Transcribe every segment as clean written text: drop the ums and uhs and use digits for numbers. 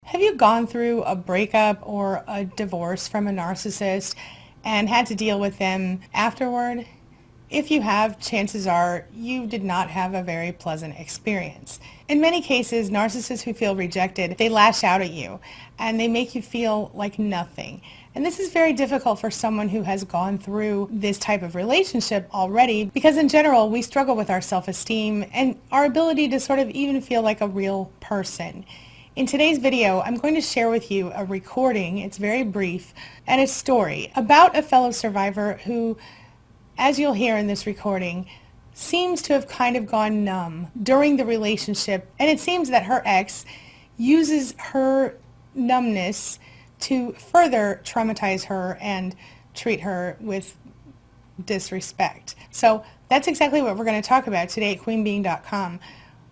Have you gone through a breakup or a divorce from a narcissist and had to deal with them afterward? If you have, chances are you did not have a very pleasant experience. In many cases, narcissists who feel rejected, they lash out at you and they make you feel like nothing. And this is very difficult for someone who has gone through this type of relationship already, because in general, we struggle with our self-esteem and our ability to sort of even feel like a real person. In today's video, I'm going to share with you a recording, it's very brief, and a story about a fellow survivor who, as you'll hear in this recording, seems to have kind of gone numb during the relationship, and it seems that her ex uses her numbness to further traumatize her and treat her with disrespect. So that's exactly what we're going to talk about today at queenbeing.com.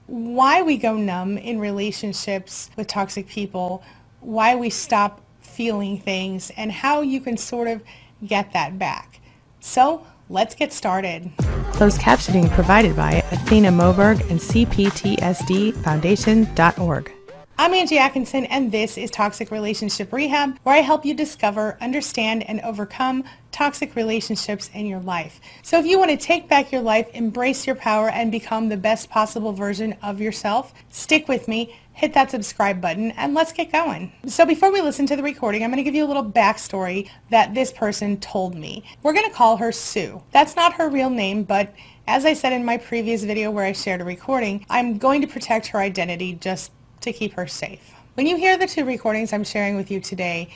Why we go numb in relationships with toxic people, why we stop feeling things, and how you can sort of get that back. So let's get started. Closed captioning provided by Athena Moberg and CPTSDFoundation.org. I'm Angie Atkinson, and this is Toxic Relationship Rehab, where I help you discover, understand, and overcome toxic relationships in your life. So if you want to take back your life, embrace your power, and become the best possible version of yourself, stick with me, hit that subscribe button, and let's get going. So before we listen to the recording, I'm going to give you a little backstory that this person told me. We're going to call her Sue. That's not her real name, but as I said in my previous video where I shared a recording, I'm going to protect her identity just to keep her safe. When you hear the two recordings I'm sharing with you today,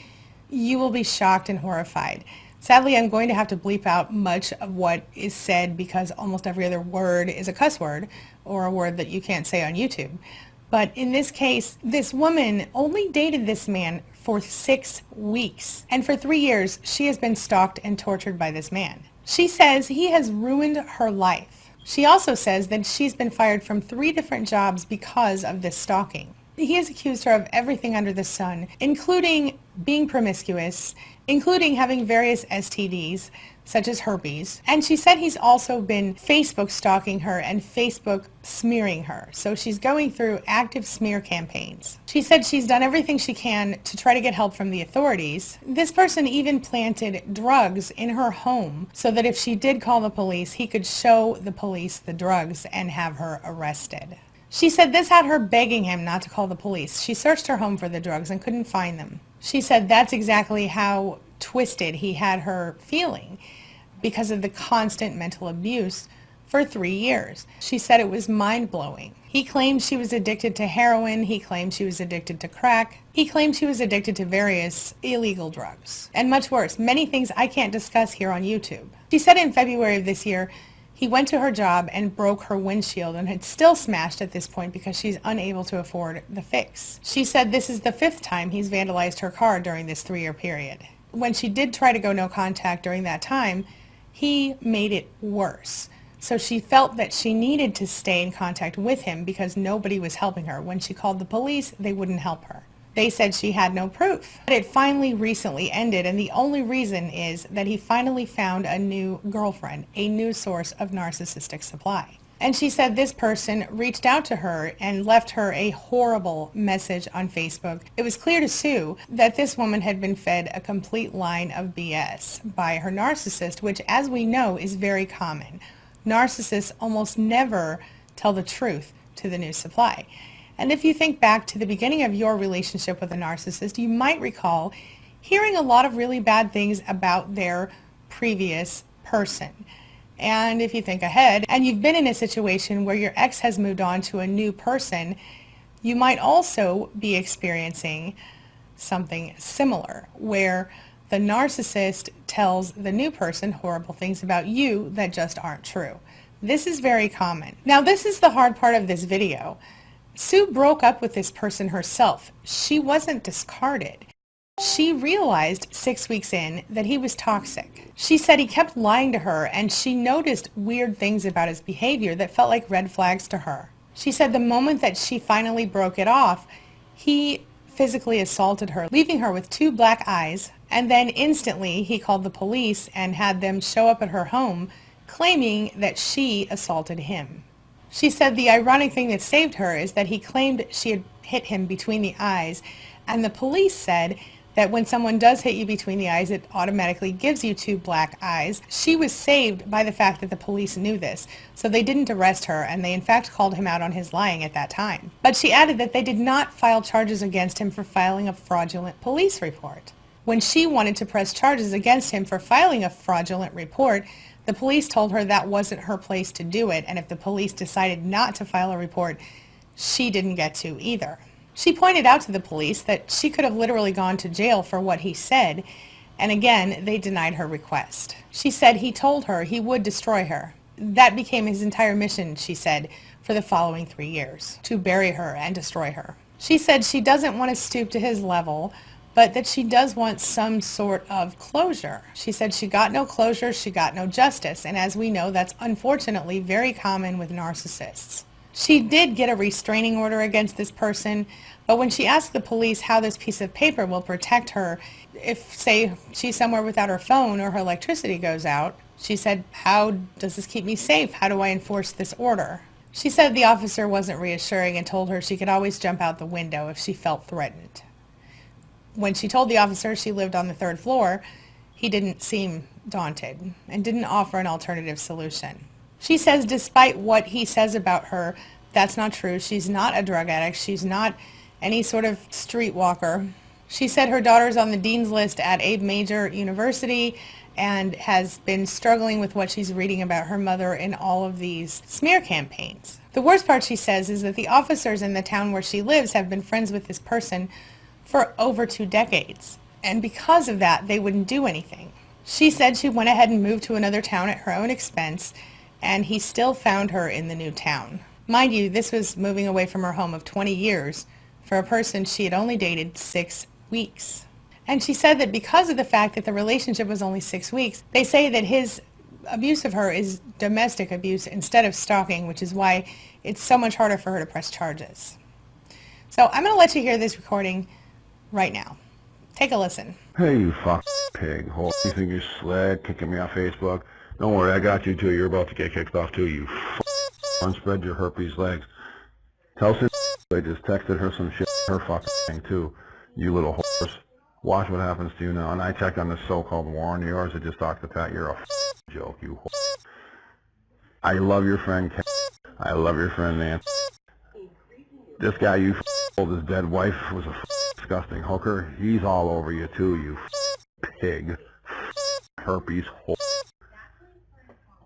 you will be shocked and horrified. Sadly, I'm going to have to bleep out much of what is said because almost every other word is a cuss word or a word that you can't say on YouTube. But in this case, this woman only dated this man for 6 weeks. And for 3 years, she has been stalked and tortured by this man. She says he has ruined her life. She also says that she's been fired from 3 different jobs because of this stalking. He has accused her of everything under the sun, including being promiscuous, including having various STDs, such as herpes. And she said he's also been Facebook stalking her and Facebook smearing her. So she's going through active smear campaigns. She said she's done everything she can to try to get help from the authorities. This person even planted drugs in her home so that if she did call the police, he could show the police the drugs and have her arrested. She said this had her begging him not to call the police. She searched her home for the drugs and couldn't find them. She said that's exactly how twisted he had her feeling because of the constant mental abuse for 3 years. She said it was mind-blowing. He claimed she was addicted to heroin. He claimed she was addicted to crack. He claimed she was addicted to various illegal drugs. And much worse, many things I can't discuss here on YouTube. She said in February of this year, he went to her job and broke her windshield and had still smashed at this point because she's unable to afford the fix. She said this is the 5th time he's vandalized her car during this 3-year period. When she did try to go no contact during that time, he made it worse. So she felt that she needed to stay in contact with him because nobody was helping her. When she called the police, they wouldn't help her. They said she had no proof. But it finally recently ended, and the only reason is that he finally found a new girlfriend, a new source of narcissistic supply. And she said this person reached out to her and left her a horrible message on Facebook. It was clear to Sue that this woman had been fed a complete line of BS by her narcissist, which, as we know, is very common. Narcissists almost never tell the truth to the new supply. And if you think back to the beginning of your relationship with a narcissist, you might recall hearing a lot of really bad things about their previous person. And if you think ahead, and you've been in a situation where your ex has moved on to a new person, you might also be experiencing something similar, where the narcissist tells the new person horrible things about you that just aren't true. This is very common. Now, this is the hard part of this video. Sue broke up with this person herself. She wasn't discarded. She realized 6 weeks in that he was toxic. She said he kept lying to her, and she noticed weird things about his behavior that felt like red flags to her. She said the moment that she finally broke it off, he physically assaulted her, leaving her with 2 black eyes, and then instantly he called the police and had them show up at her home, claiming that she assaulted him. She said the ironic thing that saved her is that he claimed she had hit him between the eyes, And the police said that when someone does hit you between the eyes, it automatically gives you 2 black eyes. She was saved by the fact that the police knew this, so they didn't arrest her, and they in fact called him out on his lying at that time. But she added that they did not file charges against him for filing a fraudulent police report. When she wanted to press charges against him for filing a fraudulent report, the police told her that wasn't her place to do it, and if the police decided not to file a report, she didn't get to either. She pointed out to the police that she could have literally gone to jail for what he said, and again, they denied her request. She said he told her he would destroy her. That became his entire mission, she said, for the following 3 years, to bury her and destroy her. She said she doesn't want to stoop to his level, but that she does want some sort of closure. She said she got no closure, she got no justice, and as we know, that's unfortunately very common with narcissists. She did get a restraining order against this person, but when she asked the police how this piece of paper will protect her if, say, she's somewhere without her phone or her electricity goes out, she said, "How does this keep me safe? How do I enforce this order?" She said the officer wasn't reassuring and told her she could always jump out the window if she felt threatened. When she told the officer she lived on the 3rd floor, he didn't seem daunted and didn't offer an alternative solution. She says despite what he says about her, that's not true. She's not a drug addict. She's not any sort of streetwalker. She said her daughter's on the dean's list at a major university and has been struggling with what she's reading about her mother in all of these smear campaigns. The worst part, she says, is that the officers in the town where she lives have been friends with this person for over 2 decades. And because of that, they wouldn't do anything. She said she went ahead and moved to another town at her own expense, and he still found her in the new town. Mind you, this was moving away from her home of 20 years for a person she had only dated 6 weeks. And she said that because of the fact that the relationship was only 6 weeks, they say that his abuse of her is domestic abuse instead of stalking, which is why it's so much harder for her to press charges. So I'm going to let you hear this recording right now. Take a listen. Hey, you fuck pig. Hole. You think you're slick, kicking me off Facebook? Don't worry, I got you too. You're about to get kicked off too, you unspread your herpes legs. Tell Cindy I just texted her some shit her fucking thing too, you little horse. Watch what happens to you now. And I checked on this so-called war on yours. I just talked to Pat. You're a joke, you horse. I love your friend Ken. I love your friend Nancy. This guy you told his dead wife was a disgusting hooker. He's all over you too, you pig. Herpes horse.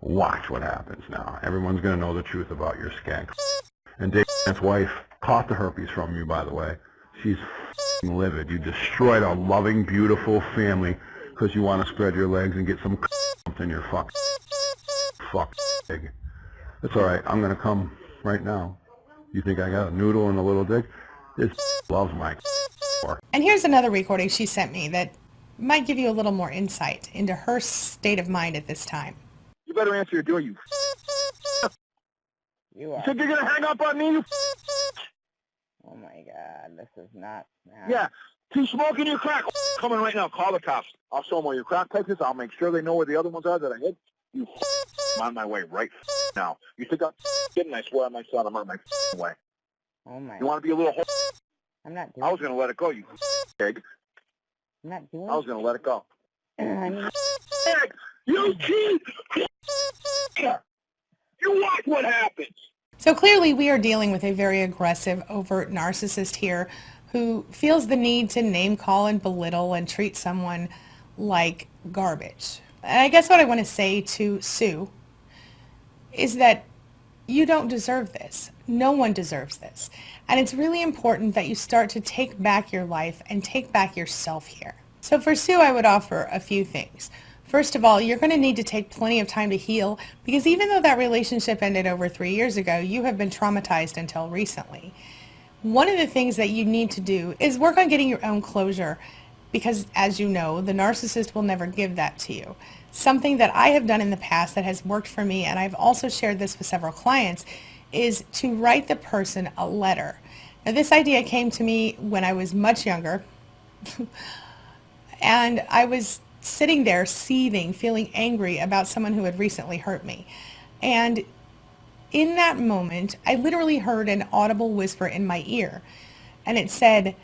Watch what happens now. Everyone's going to know the truth about your skank. And Dave's wife caught the herpes from you, by the way. She's livid. You destroyed a loving, beautiful family because you want to spread your legs and get some in your fuck pig. It's alright. I'm going to come right now. You think I got a noodle and a little dick? This loves my And here's another recording she sent me that might give you a little more insight into her state of mind at this time. You better answer your door, you You are. You think you're going to hang up on me, you Oh my God, this is not. Yeah. Keep smoking your crack. Coming right now. Call the cops. I'll show them where your crack takes us. I'll make sure they know where the other ones are that I hit. You I'm on my way right now. You think I'm kidding? I swear on my son, I'm on my way. Oh my. You want to be a little I'm not doing. I was going to let it go, you pig. I'm not doing. I was going to let it go. I mean, You cheat! You watch what happens! So clearly we are dealing with a very aggressive, overt narcissist here who feels the need to name call and belittle and treat someone like garbage. And I guess what I want to say to Sue is that you don't deserve this. No one deserves this. And it's really important that you start to take back your life and take back yourself here. So for Sue, I would offer a few things. First of all, you're going to need to take plenty of time to heal because even though that relationship ended over 3 years ago, you have been traumatized until recently. One of the things that you need to do is work on getting your own closure because, as you know, the narcissist will never give that to you. Something that I have done in the past that has worked for me, and I've also shared this with several clients, is to write the person a letter. Now, this idea came to me when I was much younger, and I was sitting there seething, feeling angry about someone who had recently hurt me. And in that moment, I literally heard an audible whisper in my ear. And it said,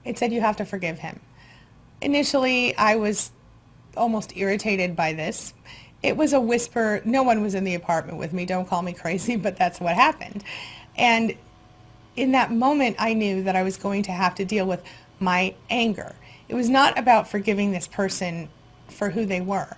It said you have to forgive him. Initially, I was almost irritated by this. It was a whisper. No one was in the apartment with me. Don't call me crazy, but that's what happened. And in that moment, I knew that I was going to have to deal with my anger. It was not about forgiving this person for who they were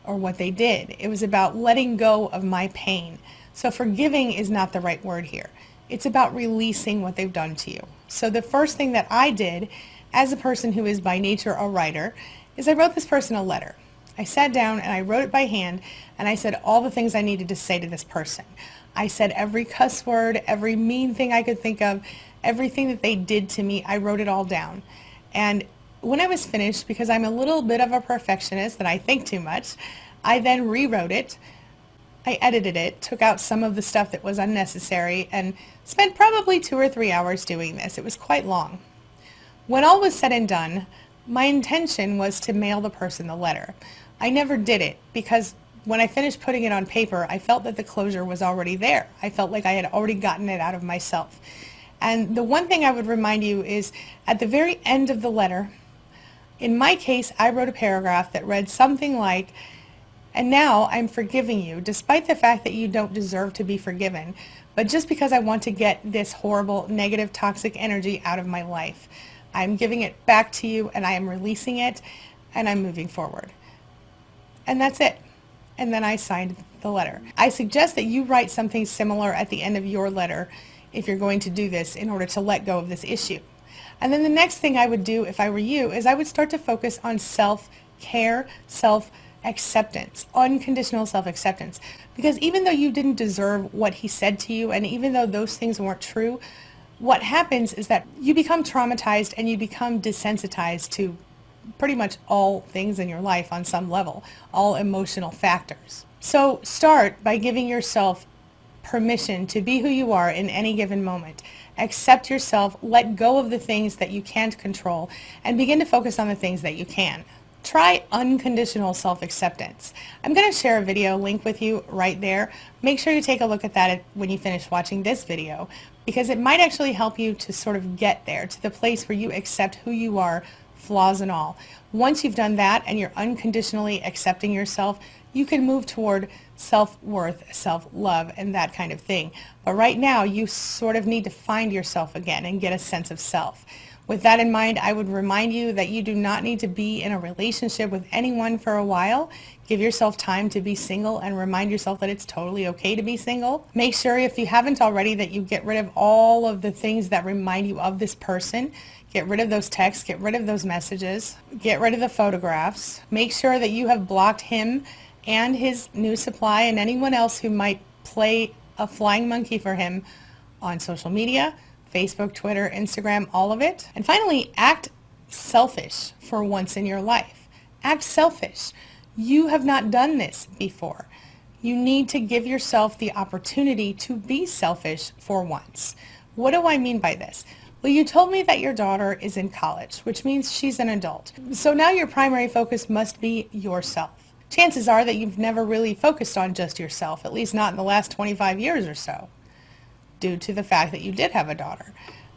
or what they did. It was about letting go of my pain. So forgiving is not the right word here. It's about releasing what they've done to you. So the first thing that I did as a person who is by nature a writer is I wrote this person a letter. I sat down and I wrote it by hand, and I said all the things I needed to say to this person. I said every cuss word, every mean thing I could think of, everything that they did to me, I wrote it all down. And when I was finished, because I'm a little bit of a perfectionist and I think too much, I then rewrote it. I edited it, took out some of the stuff that was unnecessary, and spent probably 2 or 3 hours doing this. It was quite long. When all was said and done, my intention was to mail the person the letter. I never did it because when I finished putting it on paper, I felt that the closure was already there. I felt like I had already gotten it out of myself. And the one thing I would remind you is at the very end of the letter, in my case, I wrote a paragraph that read something like, "And now I'm forgiving you, despite the fact that you don't deserve to be forgiven, but just because I want to get this horrible, negative, toxic energy out of my life. I'm giving it back to you, and I am releasing it, and I'm moving forward." And that's it. And then I signed the letter. I suggest that you write something similar at the end of your letter if you're going to do this in order to let go of this issue. And then the next thing I would do if I were you is I would start to focus on self-care, self-acceptance, unconditional self-acceptance. Because even though you didn't deserve what he said to you, and even though those things weren't true, what happens is that you become traumatized and you become desensitized to pretty much all things in your life on some level, all emotional factors. So start by giving yourself permission to be who you are in any given moment. Accept yourself, let go of the things that you can't control, and begin to focus on the things that you can. Try unconditional self-acceptance. I'm going to share a video link with you right there. Make sure you take a look at that when you finish watching this video, because it might actually help you to sort of get there, to the place where you accept who you are, flaws and all. Once you've done that and you're unconditionally accepting yourself, you can move toward self-worth, self-love, and that kind of thing. But right now, you sort of need to find yourself again and get a sense of self. With that in mind, I would remind you that you do not need to be in a relationship with anyone for a while. Give yourself time to be single and remind yourself that it's totally okay to be single. Make sure, if you haven't already, that you get rid of all of the things that remind you of this person. Get rid of those texts, get rid of those messages, get rid of the photographs. Make sure that you have blocked him and his new supply and anyone else who might play a flying monkey for him on social media, Facebook, Twitter, Instagram, all of it. And finally, act selfish for once in your life. Act selfish. You have not done this before. You need to give yourself the opportunity to be selfish for once. What do I mean by this? Well, you told me that your daughter is in college, which means she's an adult. So now your primary focus must be yourself. Chances are that you've never really focused on just yourself, at least not in the last 25 years or so, due to the fact that you did have a daughter.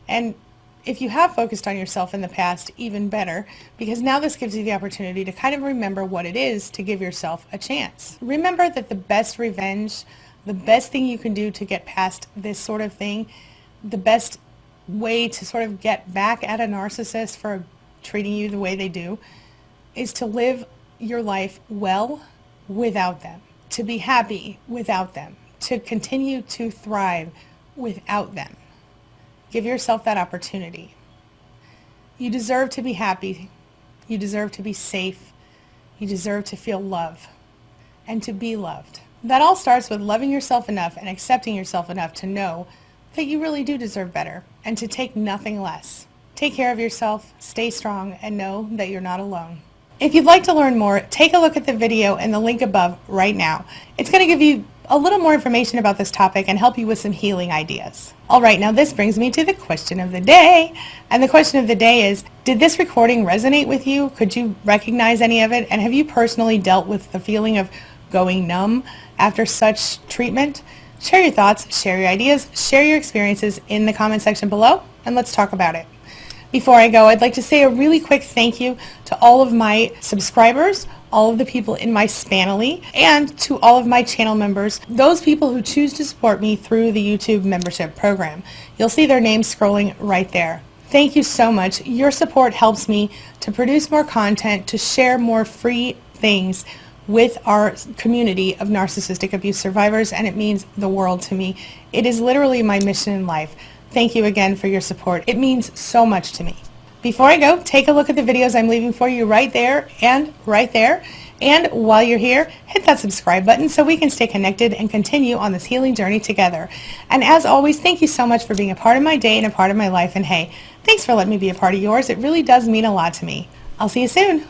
And if you have focused on yourself in the past, even better, because now this gives you the opportunity to kind of remember what it is to give yourself a chance. Remember that the best revenge, the best thing you can do to get past this sort of thing, the best way to sort of get back at a narcissist for treating you the way they do, is to live your life well without them, to be happy without them, to continue to thrive without them. Give yourself that opportunity. You deserve to be happy. You deserve to be safe. You deserve to feel love and to be loved. That all starts with loving yourself enough and accepting yourself enough to know that you really do deserve better and to take nothing less. Take care of yourself, stay strong, and know that you're not alone. If you'd like to learn more, take a look at the video and the link above right now. It's going to give you a little more information about this topic and help you with some healing ideas. All right, now this brings me to the question of the day. And the question of the day is, did this recording resonate with you? Could you recognize any of it? And have you personally dealt with the feeling of going numb after such treatment? Share your thoughts, share your ideas, share your experiences in the comment section below, and let's talk about it. Before I go, I'd like to say a really quick thank you to all of my subscribers, all of the people in my Spanily, and to all of my channel members, those people who choose to support me through the YouTube membership program. You'll see their names scrolling right there. Thank you so much. Your support helps me to produce more content, to share more free things with our community of narcissistic abuse survivors, and it means the world to me. It is literally my mission in life. Thank you again for your support. It means so much to me. Before I go, take a look at the videos I'm leaving for you right there and right there. And while you're here, hit that subscribe button so we can stay connected and continue on this healing journey together. And as always, thank you so much for being a part of my day and a part of my life. And hey, thanks for letting me be a part of yours. It really does mean a lot to me. I'll see you soon.